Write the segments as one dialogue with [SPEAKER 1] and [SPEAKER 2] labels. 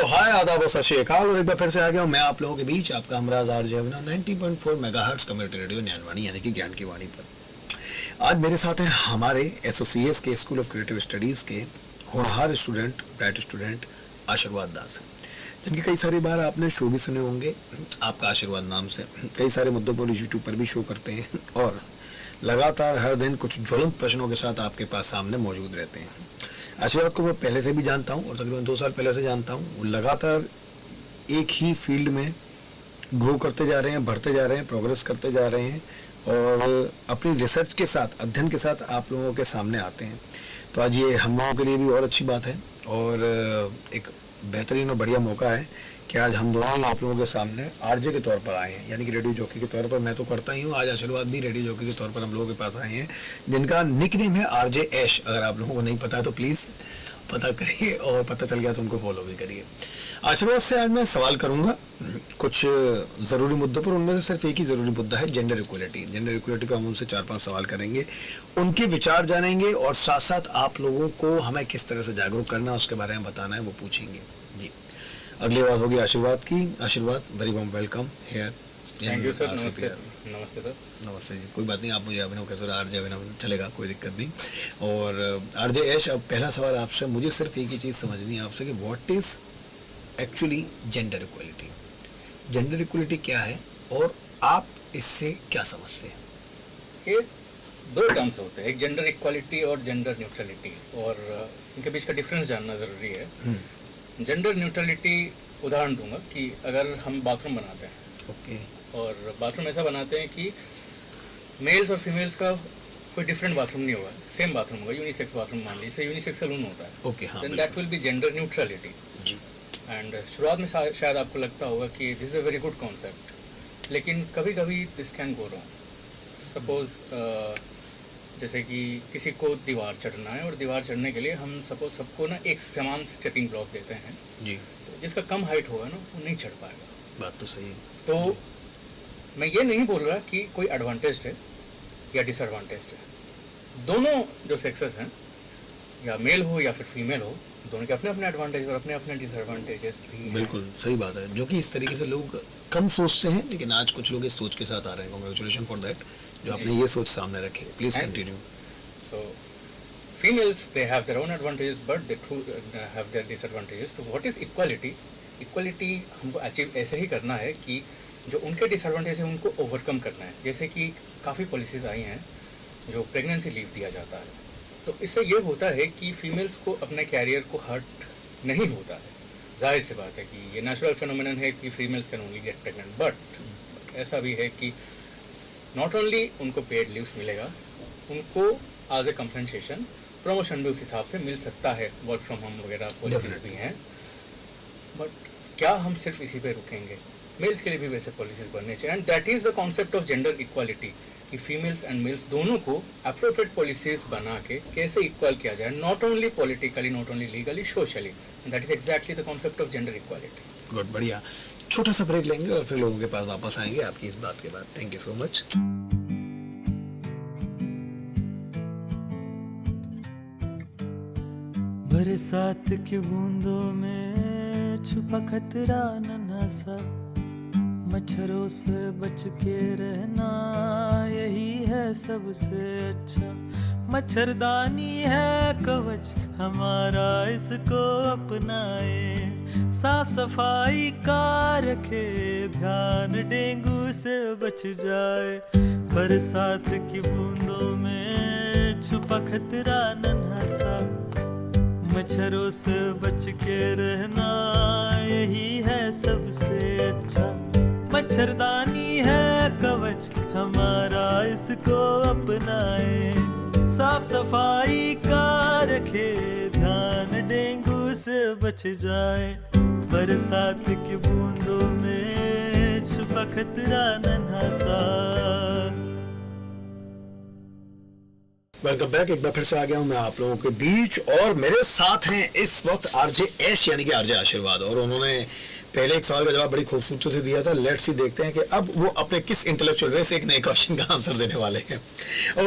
[SPEAKER 1] हाय आदाब और सत श्री अकाल। और एक बार फिर से आ गया हूँ मैं आप लोगों के बीच, आपका हमराज आरजे अभिनव 90.4 मेगाहर्ट्ज कम्युनिटी रेडियो ज्ञानवाणी यानी कि ज्ञान की वाणी पर। आज मेरे साथ हैं हमारे एसओसीएस के स्कूल ऑफ क्रिएटिव स्टडीज़ के होनहार स्टूडेंट, ब्राइट स्टूडेंट आशीर्वाद दास, जिनकी कई सारी बार आपने शो भी सुने होंगे आपका आशीर्वाद नाम से। कई सारे मुद्दों पर यूट्यूब पर भी शो करते हैं और लगातार हर दिन कुछ ज्वलंत प्रश्नों के साथ आपके पास सामने मौजूद रहते हैं। आशीर्वाद को मैं पहले से भी जानता हूँ और तकरीबन 2 साल पहले से जानता हूँ। वो लगातार एक ही फील्ड में ग्रो करते जा रहे हैं, बढ़ते जा रहे हैं, प्रोग्रेस करते जा रहे हैं और अपनी रिसर्च के साथ, अध्ययन के साथ आप लोगों के सामने आते हैं। तो आज ये हम लोगों के लिए भी और अच्छी बात है और एक बेहतरीन और बढ़िया मौका है कि आज हम दोनों आप लोगों के सामने आरजे के तौर पर आए हैं, यानी कि रेडियो जॉकी के तौर पर। मैं तो करता ही हूँ, आज आशीर्वाद भी रेडियो जॉकी के तौर पर हम लोगों के पास आए हैं, जिनका निकनेम है आरजे ऐश। अगर आप लोगों को नहीं पता है तो प्लीज़ पता करिए और पता चल गया तो उनको फॉलो भी करिए। आशीर्वाद से आज मैं सवाल करूँगा कुछ ज़रूरी मुद्दों पर। उनमें से सिर्फ एक ही ज़रूरी मुद्दा है, जेंडर इक्वलिटी। जेंडर इक्वलिटी पर हम उनसे 4-5 सवाल करेंगे, उनके विचार जानेंगे और साथ साथ आप लोगों को हमें किस तरह से जागरूक करना है उसके बारे में बताना है, वो पूछेंगे जी। अगली बात होगी आशीर्वाद की। आशीर्वाद, very warm welcome here.
[SPEAKER 2] Thank you sir. नमस्ते सर।
[SPEAKER 1] नमस्ते जी। कोई बात नहीं, आप मुझे अभिनव कैसे, आरजे अभिनव चलेगा, कोई दिक्कत नहीं। और आरजे ऐश, अब पहला सवाल आपसे, मुझे सिर्फ एक ही चीज़ समझनी है आपसे कि what is actually gender equality. Gender equality क्या है और आप इससे क्या समझते हैं?
[SPEAKER 2] ये 2 टर्म्स होते हैं, एक जेंडर इक्वालिटी और जेंडर न्यूट्रलिटी, और इनके बीच का डिफरेंस जानना ज़रूरी है। जेंडर न्यूट्रलिटी उदाहरण दूंगा कि अगर हम बाथरूम बनाते हैं,
[SPEAKER 1] ओके,
[SPEAKER 2] और बाथरूम ऐसा बनाते हैं कि मेल्स और फीमेल्स का कोई डिफरेंट बाथरूम नहीं होगा, सेम बाथरूम होगा, यूनिसेक्स बाथरूम मान लीजिए, यूनिसेक्स सैलून होता है,
[SPEAKER 1] ओके, हाँ,
[SPEAKER 2] then that will be gender neutrality
[SPEAKER 1] जी।
[SPEAKER 2] एंड शुरुआत में शायद आपको लगता होगा कि this is a very good concept, लेकिन कभी कभी this can go wrong. Suppose जैसे कि किसी को दीवार चढ़ना है और दीवार चढ़ने के लिए हम सपोज सबको ना एक समान स्टेपिंग ब्लॉक देते हैं
[SPEAKER 1] जी,
[SPEAKER 2] तो जिसका कम हाइट होगा ना वो नहीं चढ़ पाएगा।
[SPEAKER 1] बात तो सही है।
[SPEAKER 2] तो मैं ये नहीं बोल रहा कि कोई एडवांटेज है या डिसएडवांटेज है। दोनों जो सेक्सेस हैं, या मेल हो या फिर फीमेल हो, दोनों के अपने अपने एडवांटेज और अपने अपने डिसएडवांटेजेस भी हैं।
[SPEAKER 1] बिल्कुल सही बात है, जो कि इस तरीके से लोग कम सोचते हैं, लेकिन आज कुछ लोग इस सोच के साथ आ रहे हैं। कांग्रेचुलेशन फॉर दैट, जो आपने ये सोच सामने रखी। Please continue.
[SPEAKER 2] So females, they have their own advantages, but they too have their disadvantages. So what is equality? Equality हमको अचीव ऐसे ही करना है कि जो उनके डिसएडवांटेज है उनको ओवरकम करना है। जैसे कि काफ़ी पॉलिसीज़ आई हैं जो प्रेगनेंसी लीव दिया जाता है, तो इससे ये होता है कि फीमेल्स को अपने कैरियर को हर्ट नहीं होता है। जाहिर सी बात है कि ये नेचुरल फिनोमिनन है कि females can only get pregnant, but ऐसा भी है कि नॉट ओनली उनको पेड लीव्स मिलेगा, उनको एज ए कंपनसेशन प्रमोशन भी उस हिसाब से मिल सकता है। वर्क फ्रॉम होम वगैरह पॉलिसीज़ भी हैं, बट क्या हम सिर्फ इसी पे रुकेंगे? मेल्स के लिए भी वैसे पॉलिसीज़ बनने चाहिए, and that is the concept of gender equality कि फीमेल्स एंड मेल्स दोनों को अप्रोप्रिएट पॉलिसीज़ बना के कैसे इक्वल किया जाए, not only politically, not only legally, socially. That is exactly the concept of gender equality.
[SPEAKER 1] Good, बढ़िया। छोटा सा ब्रेक लेंगे और फिर लोगों के पास वापस आएंगे आपकी इस बात के बाद। Thank you so much.
[SPEAKER 3] बरसात की बूंदों में छुपा खतरा नन्हा सा, मच्छरों से बच के रहना यही है सबसे अच्छा। मच्छरदानी है कवच हमारा, इसको अपनाए, साफ सफाई का रखे ध्यान, डेंगू से बच जाए। बरसात की बूंदों में छुपा खतरा नन्हा सा, मच्छरों से बच के रहना यही है सबसे अच्छा। मच्छरदानी है कवच हमारा, इसको अपनाए, साफ सफाई का रखे ध्यान, डेंगू से बच जाए। बरसात की बूंदों में छुपा खतरा नन्हा सा।
[SPEAKER 1] Welcome back. एक बार फिर से आ गया हूँ मैं आप लोगों के बीच और मेरे साथ हैं इस वक्त आरजे ऐश यानी कि आरजे आशीर्वाद, और उन्होंने पहले एक सवाल का जवाब बड़ी खूबसूरती से दिया था। लेट्स सी, देखते हैं कि अब वो अपने किस इंटेलेक्चुअल वे से एक नए क्वेश्चन का आंसर देने वाले हैं।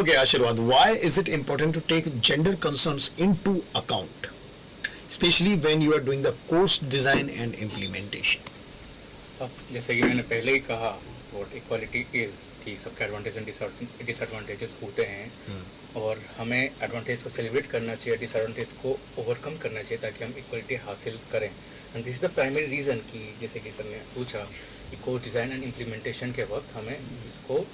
[SPEAKER 1] Okay Ashirwad, why is it important to take gender concerns into account? especially when you are doing the course design and implementation?
[SPEAKER 2] अब जैसे कि मैंने पहले ही कहा व्हाट इक्वालिटी इज़ कि सबके एडवांटेज एंड डिसएडवांटेजेस होते हैं और हमें एडवांटेज को सेलिब्रेट करना चाहिए, डिसएडवांटेज को ओवरकम करना चाहिए ताकि हम इक्वालिटी हासिल करें. And this is the primary reason कि जैसे कि सर ने पूछा कि कोर्स डिज़ाइन एंड इम्प्लीमेंटेशन के वक्त हमें इसको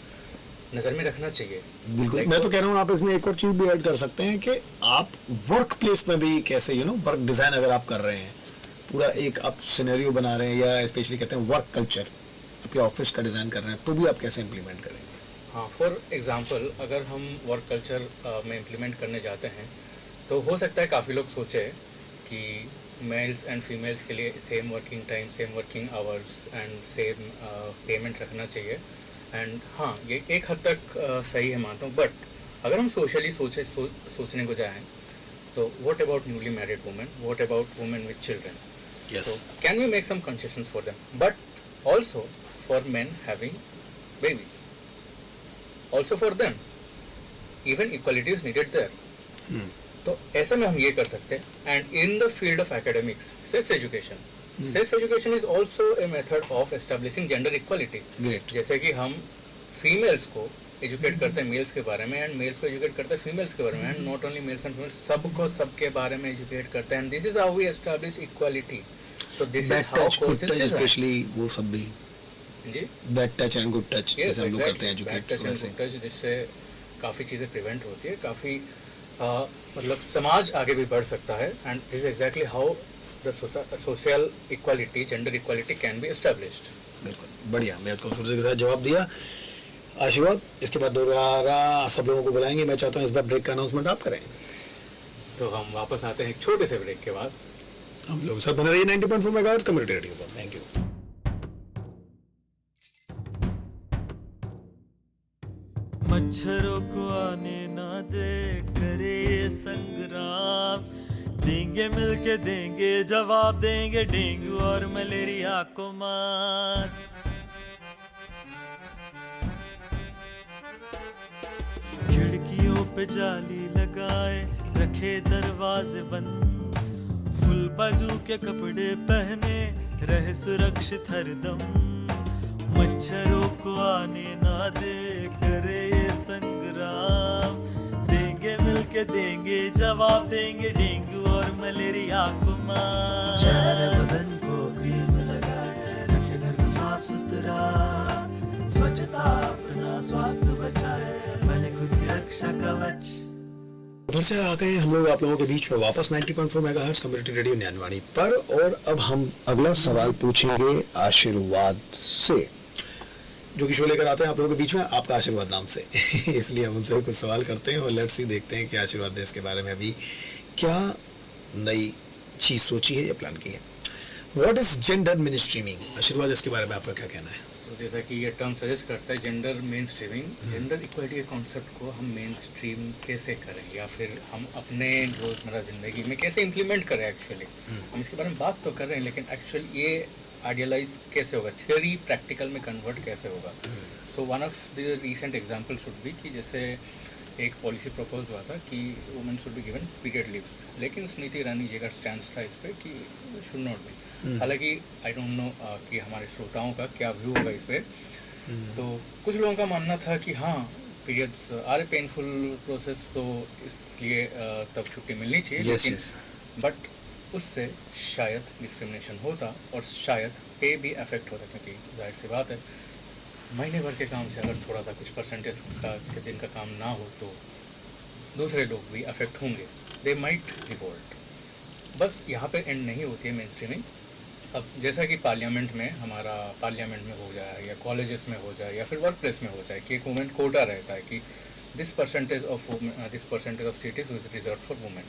[SPEAKER 2] नज़र में रखना चाहिए.
[SPEAKER 1] बिल्कुल.
[SPEAKER 2] Like
[SPEAKER 1] मैं तो कह रहा हूँ आप इसमें एक और चीज भी ऐड कर सकते हैं कि आप वर्क प्लेस में भी कैसे वर्क डिजाइन अगर आप कर रहे हैं, पूरा एक आप सिनेरियो बना रहे हैं या स्पेशली कहते हैं वर्क कल्चर आपके ऑफिस का डिजाइन कर रहे हैं, तो भी आप कैसे इम्प्लीमेंट करेंगे?
[SPEAKER 2] हाँ, फॉर एग्जांपल अगर हम वर्क कल्चर में इम्प्लीमेंट करने जाते हैं तो हो सकता है काफ़ी लोग सोचे कि मेल्स एंड फीमेल्स के लिए same working time, same working hours and same payment रखना चाहिए. एंड हाँ, ये एक हद तक सही है, मानता हूँ. बट अगर हम सोशली सोचने को जाएं तो what about newly married women, what about women with children?
[SPEAKER 1] Yes.
[SPEAKER 2] So can we make some concessions for them? But also for men having babies. Also for them. Even equality is needed there. तो ऐसे में हम ये कर सकते हैं. And in the field of academics, sex education. Sex education is also a method of establishing gender equality.
[SPEAKER 1] Great.
[SPEAKER 2] जैसे कि हम फीमेल्स को एजुकेट करते हैं मेल्स के बारे में एंड मेल्स को एजुकेट करते हैं फीमेल्स के बारे में and not only males and females, सबको सबके बारे में एजुकेट करते हैं. And this is how we establish equality. So this is
[SPEAKER 1] bad
[SPEAKER 2] how
[SPEAKER 1] touch, good
[SPEAKER 2] courses
[SPEAKER 1] touch,
[SPEAKER 2] design.
[SPEAKER 1] Specially वो सब भी
[SPEAKER 2] जी,
[SPEAKER 1] bad touch and good touch
[SPEAKER 2] Yes,
[SPEAKER 1] जैसे हम लोग
[SPEAKER 2] exactly.
[SPEAKER 1] करते हैं
[SPEAKER 2] Bad
[SPEAKER 1] एजुकेट
[SPEAKER 2] touch and
[SPEAKER 1] वैसे.
[SPEAKER 2] good touch, जिससे काफ़ी चीज़ें प्रिवेंट होती है, काफ़ी मतलब समाज आगे भी बढ़ सकता है. And this is exactly how the social equality, gender equality can be established.
[SPEAKER 1] बिल्कुल बढ़िया. मैं आपको खूबसूरती के साथ जवाब दिया. आशीर्वाद, इसके बाद दोबारा सब लोगों को बुलाएंगे. मैं चाहता हूँ इस बार ब्रेक का अनाउंसमेंट आप करें.
[SPEAKER 2] तो हम वापस आते हैं एक छोटे से ब्रेक के बाद.
[SPEAKER 1] हम लोग सब बने रहिए 90.4 मेगाहर्ट्ज कम्युनिटी रेडियो पर. Thank you.
[SPEAKER 3] मच्छरों को आने ना दे, करे ये संग्राम. देंगे मिलके देंगे जवाब, देंगे डेंगू और मलेरिया को मात. खिड़कियों पे जाली लगाए, रखे दरवाजे बंद. फुल बाजू के कपड़े पहने, रहे सुरक्षित हरदम. मच्छरों को आने ना दे, करे ये संग्राम. देंगे मिलके देंगे जवाब, देंगे डेंगू और मलेरिया को मात. चेहरे बदन को क्रीम लगाए, रखे घर को साफ सुथरा. स्वच्छता अपना स्वास्थ्य बचाए, बने खुद की रक्षा कवच.
[SPEAKER 1] फिर से आ गए हम लोग आप लोगों के बीच में वापस 90.4 मेगाहर्ट्ज कम्युनिटी रेडियो ज्ञानवाणी पर. और अब हम अगला सवाल पूछेंगे आशीर्वाद से, जो कि शो लेकर आते हैं आप लोगों के बीच में आपका आशीर्वाद नाम से. इसलिए हम उनसे कुछ सवाल करते हैं और लेट्स सी देखते हैं कि आशीर्वाद ने इसके बारे में अभी क्या नई चीज सोची है या प्लान की है. What is gender mainstreaming? Ashirwad, इसके बारे में आपका क्या कहना है?
[SPEAKER 2] तो जैसा कि ये टर्म सजेस्ट करता है gender main streaming, gender equality के कॉन्सेप्ट को हम मेन स्ट्रीम कैसे करें या फिर हम अपने रोज़मर्रा ज़िंदगी में कैसे इम्प्लीमेंट करें. एक्चुअली हम इसके बारे में बात तो कर रहे हैं, लेकिन एक्चुअली ये आइडियलाइज कैसे होगा, थियोरी प्रैक्टिकल में कन्वर्ट कैसे होगा. So one of the recent example should be कि जैसे एक पॉलिसी प्रपोज हुआ था कि women should be given period leaves, लेकिन स्मृति ईरानी जी का स्टैंड था इस पर कि शुड नॉट बी. हालांकि आई डोंट नो कि हमारे श्रोताओं का क्या व्यू होगा इस पर. तो कुछ लोगों का मानना था कि हाँ, periods are a painful process, तो इसलिए तब छुट्टी मिलनी चाहिए. लेकिन बट उससे शायद डिस्क्रिमिनेशन होता और शायद पे भी अफेक्ट होता, क्योंकि जाहिर सी बात है महीने भर के काम से अगर थोड़ा सा कुछ परसेंटेज के दिन का काम ना हो तो दूसरे लोग भी अफेक्ट होंगे, दे माइट रिवोल्ट. बस यहाँ पे एंड नहीं होती है मेन स्ट्रीमिंग. अब जैसा कि पार्लियामेंट में हमारा पार्लियामेंट में हो जाए या कॉलेजेस में हो जाए या फिर वर्क प्लेस में हो जाए कि एक वुमेन कोटा रहता है कि this percentage of seats is reserve for women.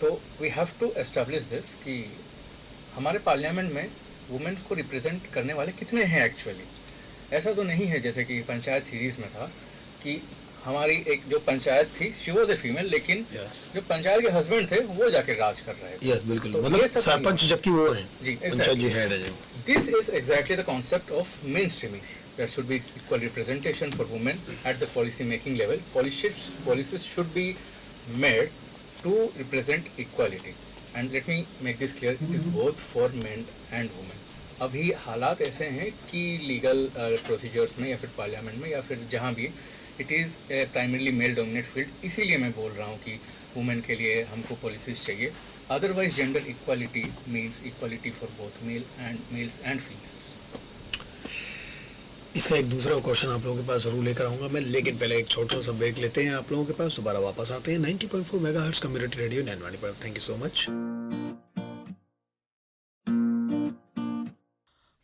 [SPEAKER 2] तो we have to establish this कि हमारे पार्लियामेंट में वुमेन्स को रिप्रेजेंट करने वाले कितने हैं. एक्चुअली ऐसा तो नहीं है जैसे कि पंचायत सीरीज़ में था कि हमारी एक जो पंचायत थी शी वॉज ए फीमेल, लेकिन जो पंचायत के हस्बैंड थे वो जाके राज कर रहे थे.
[SPEAKER 1] यस, बिल्कुल.
[SPEAKER 2] तो
[SPEAKER 1] मतलब सरपंच जबकि वो हैं,
[SPEAKER 2] जी,
[SPEAKER 1] पंचायत जी हेड है.
[SPEAKER 2] This is exactly the concept of mainstreaming. There should be equal representation for women at the policy making level. Policies should be made to represent equality. And let me make this clear, it is both for men and women. अभी हालात ऐसे हैं कि legal procedures में या फिर parliament में या फिर जहाँ भी, it is primarily male dominate field, इसीलिए मैं बोल रहा हूँ कि वुमेन के लिए हमको पॉलिसीज़ चाहिए। Otherwise gender equality means equality for both mails and females.
[SPEAKER 1] इसका एक दूसरा क्वेश्चन आप लोगों के पास जरूर लेकर आऊँगा मैं, लेकिन पहले एक छोटा सा ब्रेक लेते हैं आप लोगों के पास, दोबारा वापस आते हैं 90.4 मेगाहर्ट्ज़ कम्युनिटी रेडियो नैनवानी पर। Thank you so much.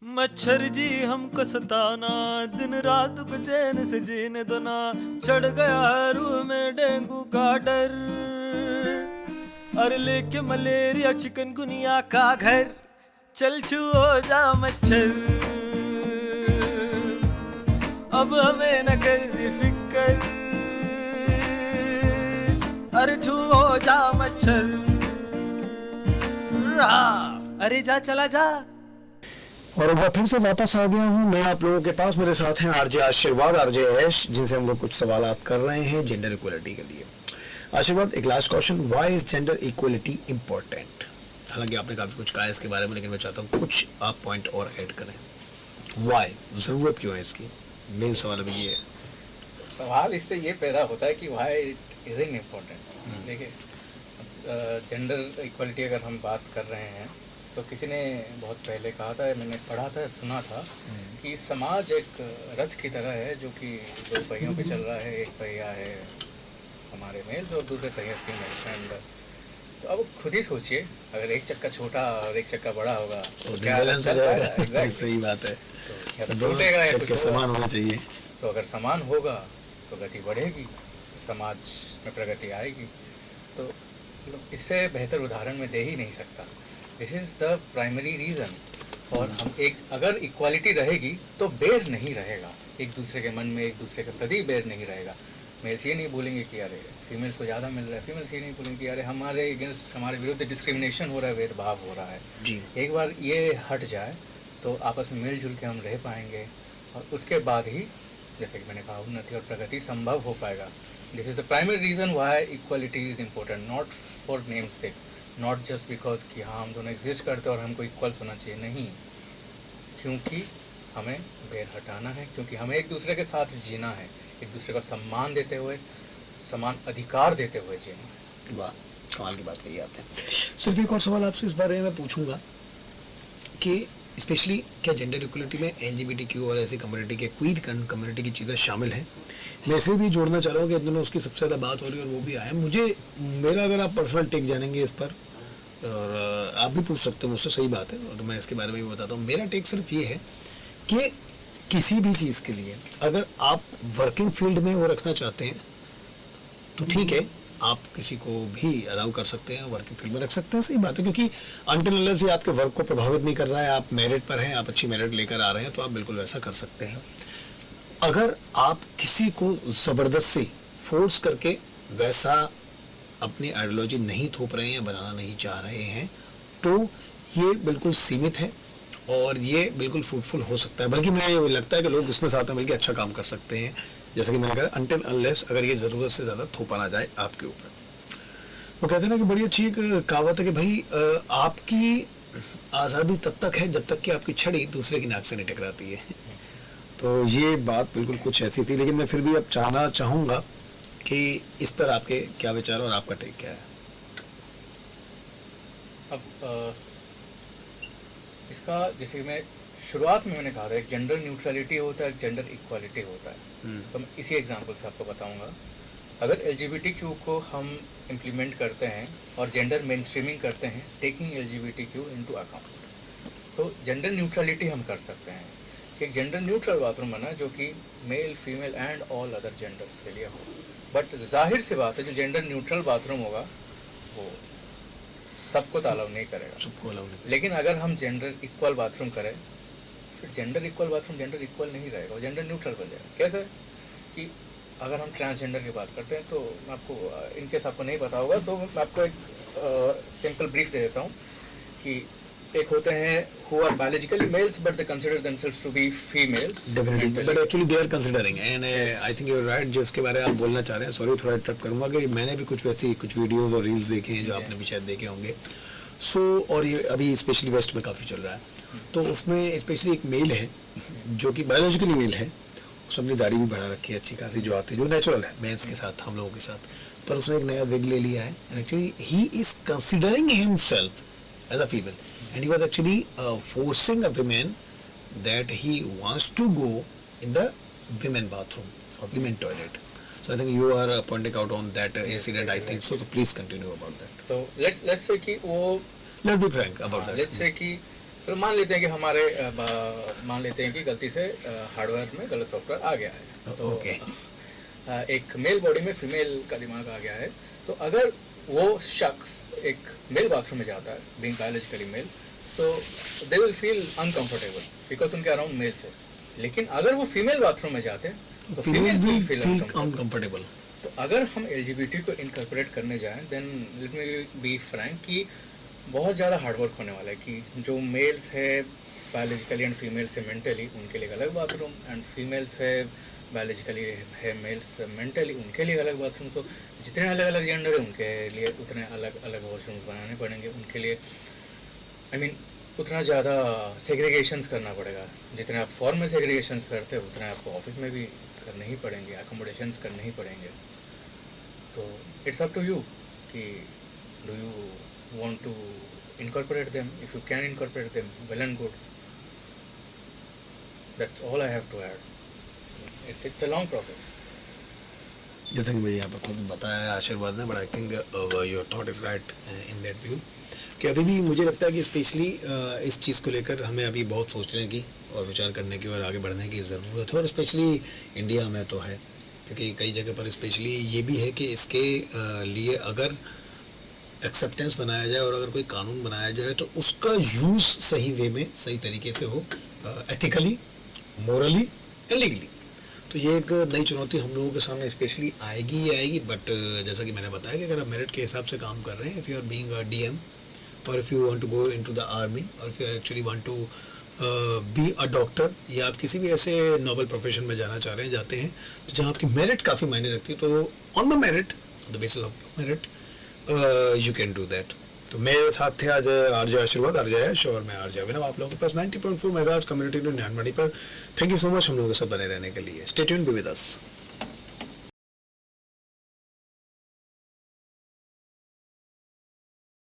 [SPEAKER 3] मच्छर जी हमको सताना, दिन रात को चैन से जीने दो ना, चढ़ गया है रूह में डेंगू का डर, अरे लेके मलेरिया चिकनगुनिया का घर, चल छू हो जा मच्छर, अब हमें न कर फिक्र, अरे छू हो जा मच्छर, अरे जा चला जा।
[SPEAKER 1] और एक बार फिर से वापस आ गया हूँ मैं आप लोगों के पास। मेरे साथ हैं आरजे आशीर्वाद, आरजे ऐश, जिनसे हम लोग कुछ सवालात कर रहे हैं जेंडर इक्वलिटी के लिए। आशीर्वाद, एक last question, why is gender equality important? हालांकि आपने काफी कुछ कहा है इसके बारे में, लेकिन मैं चाहता हूँ कुछ आप पॉइंट और ऐड करें। व्हाई, जरूरत क्यों है इसकी? मेन सवाल अभी ये है।
[SPEAKER 2] सवाल इससे ये पैदा होता है कि व्हाई इट इज़ इम्पोर्टेंट। देखिए, जेंडर इक्वलिटी अगर हम बात कर रहे हैं तो किसी ने बहुत पहले कहा था, मैंने पढ़ा था, सुना था कि समाज एक रथ की तरह है जो कि दो पहियों पे चल रहा है। एक पहिया है हमारे मेल्स और दूसरे पहिया फीमेल्स। एंड तो अब खुद ही सोचिए, अगर एक चक्का छोटा और एक चक्का बड़ा होगा तो क्या
[SPEAKER 1] डिसबैलेंस हो जाएगा।
[SPEAKER 2] Exactly.
[SPEAKER 1] सही बात है,
[SPEAKER 2] तो या तो टूटेगा या तो
[SPEAKER 1] समान होना चाहिए।
[SPEAKER 2] तो अगर समान होगा तो गति बढ़ेगी, समाज में प्रगति आएगी। तो इससे बेहतर उदाहरण मैं दे ही नहीं सकता। This is the primary reason. और हम एक अगर इक्वालिटी रहेगी तो बैर नहीं रहेगा एक दूसरे के मन में, एक दूसरे के प्रति बैर नहीं रहेगा। मेल्स ये नहीं बोलेंगे कि अरे फीमेल्स को ज़्यादा मिल रहा है, फीमेल्स ये नहीं बोलेंगे कि अरे हमारे अगेंस्ट, हमारे विरुद्ध डिस्क्रिमिनेशन हो रहा है, भेदभाव हो रहा है
[SPEAKER 1] जी।
[SPEAKER 2] एक बार ये हट जाए तो आपस में मिलजुल के हम रह पाएंगे, और उसके बाद ही, जैसे कि मैंने कहा, उन्नति और प्रगति संभव हो पाएगा। This is the primary reason why equality is important, not for name sec, not just because कि हाँ हम दोनों एग्जिस्ट करते हैं और हमको इक्वल्स होना चाहिए, नहीं, क्योंकि हमें बैर हटाना है, क्योंकि हमें एक दूसरे के साथ जीना है, एक दूसरे को सम्मान देते हुए, समान अधिकार देते हुए जीना है।
[SPEAKER 1] वाह, कमाल की बात कही आपने। सिर्फ एक और सवाल आपसे इस बारे में पूछूंगा कि स्पेशली क्या जेंडर इक्वलिटी में LGBTQ और ऐसी कम्युनिटी के क्वीर कम्युनिटी की चीज़ें शामिल हैं? मैं इसे भी जोड़ना चाह रहा हूँ कि इन दोनों उसकी सबसे ज़्यादा बात हो रही है और वो भी आया मुझे, मेरा अगर आप पर्सनल टेक जानेंगे इस पर, और आप भी पूछ सकते हो मुझसे, सही बात है, और मैं इसके बारे में भी बताता हूँ। मेरा टेक सिर्फ ये है कि किसी भी चीज़ के लिए अगर आप वर्किंग फील्ड में वो रखना चाहते हैं तो ठीक है, आप किसी को भी अलाउ कर सकते हैं, वर्किंग फील्ड में रख सकते हैं, सही बात है, क्योंकि अनटिल अनलेस ये आपके वर्क को प्रभावित नहीं कर रहा है, आप मेरिट पर हैं, आप अच्छी मेरिट लेकर आ रहे हैं, तो आप बिल्कुल वैसा कर सकते हैं। अगर आप किसी को ज़बरदस्ती फोर्स करके वैसा अपनी आइडियोलॉजी नहीं थोप रहे हैं या बनाना नहीं चाह रहे हैं, तो ये बिल्कुल सीमित है और ये बिल्कुल फ्रूटफुल हो सकता है। बल्कि मुझे ये लगता है कि लोग इसमें साथ में मिलकर अच्छा काम कर सकते हैं, जैसे कि मैंने कहा, अनटिल अनलेस अगर ये ज़रूरत से ज़्यादा थोपा ना जाए आपके ऊपर। वो कहते हैं ना कि बड़ी अच्छी एक कहावत है कि भाई आपकी आज़ादी तब तक है जब तक कि आपकी छड़ी दूसरे की नाक से नहीं टकराती है। तो ये बात बिल्कुल कुछ ऐसी थी, लेकिन मैं फिर भी अब जानना चाहूँगा कि इस पर आपके क्या विचार और आपका टेक क्या है?
[SPEAKER 2] अब इसका, जैसे मैं शुरुआत में मैंने कहा था, एक जेंडर न्यूट्रलिटी होता है, एक जेंडर इक्वालिटी होता है। तो मैं इसी एग्जांपल से आपको बताऊंगा। अगर LGBTQ को हम इम्प्लीमेंट करते हैं और जेंडर मेन स्ट्रीमिंग करते हैं, टेकिंग LGBTQ इनटू अकाउंट, तो जेंडर न्यूट्रलिटी हम कर सकते हैं कि एक जेंडर न्यूट्रल बाथरूम बना जो कि male, female and all other genders के लिए हो। बट जाहिर सी बात है, जो जेंडर न्यूट्रल बाथरूम होगा वो सबको अलाउ नहीं करेगा,
[SPEAKER 1] सबको अलाउ नहीं।
[SPEAKER 2] लेकिन अगर हम जेंडर इक्वल बाथरूम करें, फिर gender equal bathroom gender equal नहीं रहेगा, वो जेंडर न्यूट्रल बन जाएगा। कैसे कि अगर हम ट्रांसजेंडर की बात करते हैं, तो मैं आपको, इनकेस आपको नहीं पता होगा तो मैं आपको एक सिंपल ब्रीफ दे देता हूँ कि एक होते हैं who are biologically males but they consider themselves to be females.
[SPEAKER 1] Definitely, but actually they are considering, and I think you're right, जो इसके बारे में आप बोलना चाह रहे हैं। सॉरी, थोड़ा इंटरप्ट करूंगा कि मैंने भी कुछ वीडियोस और रील्स देखे हैं जो आपने भी शायद देखे होंगे, सो और ये अभी स्पेशली वेस्ट में काफ़ी चल रहा है, तो उसमें स्पेशली एक मेल है जो कि बायोलॉजिकली मेल है, उसने अपनी दाढ़ी भी बढ़ा रखी है अच्छी खासी, जो आती है, जो नेचुरल है मेंस के साथ, हम लोगों के साथ, पर उसने एक नया विग ले लिया है and actually he is considering himself as a female and he was actually forcing a women that he wants to go in the women bathroom or women toilet. So I think you are pointing out on that incident. I think so. So please continue about that.
[SPEAKER 2] तो let's say कि वो
[SPEAKER 1] Let's be frank about that.
[SPEAKER 2] let's say कि तो मान लेते हैं कि हमारे मान लेते हैं कि गलती से हार्डवेयर में गलत सॉफ्टवेयर आ गया है, तो
[SPEAKER 1] Okay.
[SPEAKER 2] एक मेल बॉडी में फीमेल का दिमाग आ गया है, तो अगर वो शख्स एक मेल बाथरूम में जाता है, बीइंग बायोलॉजिकली मेल, तो they will feel uncomfortable because उनके अराउंड मेल्स है। लेकिन अगर वो फीमेल बाथरूम में जाते हैं तो
[SPEAKER 1] Female will
[SPEAKER 2] feel
[SPEAKER 1] feel uncomfortable.
[SPEAKER 2] तो अगर हम LGBT को इनकॉर्पोरेट करने जाएं, then let me be frank कि बहुत ज़्यादा हार्डवर्क होने वाला है कि जो मेल्स है बायोलॉजिकली एंड फीमेल्स है मेंटली, उनके लिए अलग बाथरूम, एंड फीमेल्स है बायोलॉजिकली है मेल्स मेंटली, उनके लिए अलग बाथरूम। सो जितने अलग अलग जेंडर है उनके लिए उतने अलग अलग वॉशरूम्स बनाने पड़ेंगे, उनके लिए आई मीन उतना ज़्यादा सेग्रीगेशंस करना पड़ेगा। जितने आप फॉर्म में सेग्रीगेशंस करते हो उतने आपको ऑफिस में भी करने ही पड़ेंगे, अकोमोडेशंस करने ही पड़ेंगे। तो इट्स अप टू यू कि do you want to incorporate them. If you can incorporate them, well and good. That's all I have to add. It's a long process.
[SPEAKER 1] जैसा कि मुझे यहाँ पर खुद बताया आशीर्वाद ने, but I think your thought is right in that view, कि अभी भी मुझे लगता है कि स्पेशली इस चीज़ को लेकर हमें अभी बहुत सोचने की और विचार करने की और आगे बढ़ने की ज़रूरत है, और स्पेशली इंडिया में तो है, क्योंकि कई जगह पर स्पेशली ये भी है कि इसके लिए अगर एक्सेप्टेंस बनाया जाए और अगर कोई कानून बनाया जाए तो उसका यूज़ सही वे में, सही तरीके से हो, एथिकली, मोरली एंड लीगली। तो ये एक नई चुनौती हम लोगों के सामने स्पेशली आएगी ही आएगी। बट जैसा कि मैंने बताया कि अगर आप मेरिट के हिसाब से काम कर रहे हैं, if you are being a DM, और if you want to go into the army, और if you actually want to be a doctor, या आप किसी भी ऐसे नोबल प्रोफेशन में जाना चाह रहे हैं, जाते हैं, तो जहाँ आपकी मेरिट काफ़ी मायने रखती है, तो on the merit, on the basis of merit you can do that. तो मेरे साथ थे आज आरजे आशीर्वाद, आरजे यश, और मैं आरजे अभिनव, आप लोगों के पास 90.4 मेगाहर्ट्ज़ कम्युनिटी रेडियो ज्ञानवाणी पर। थैंक यू सो मच हम लोगों के साथ बने रहने के लिए। Stay tuned, be with us.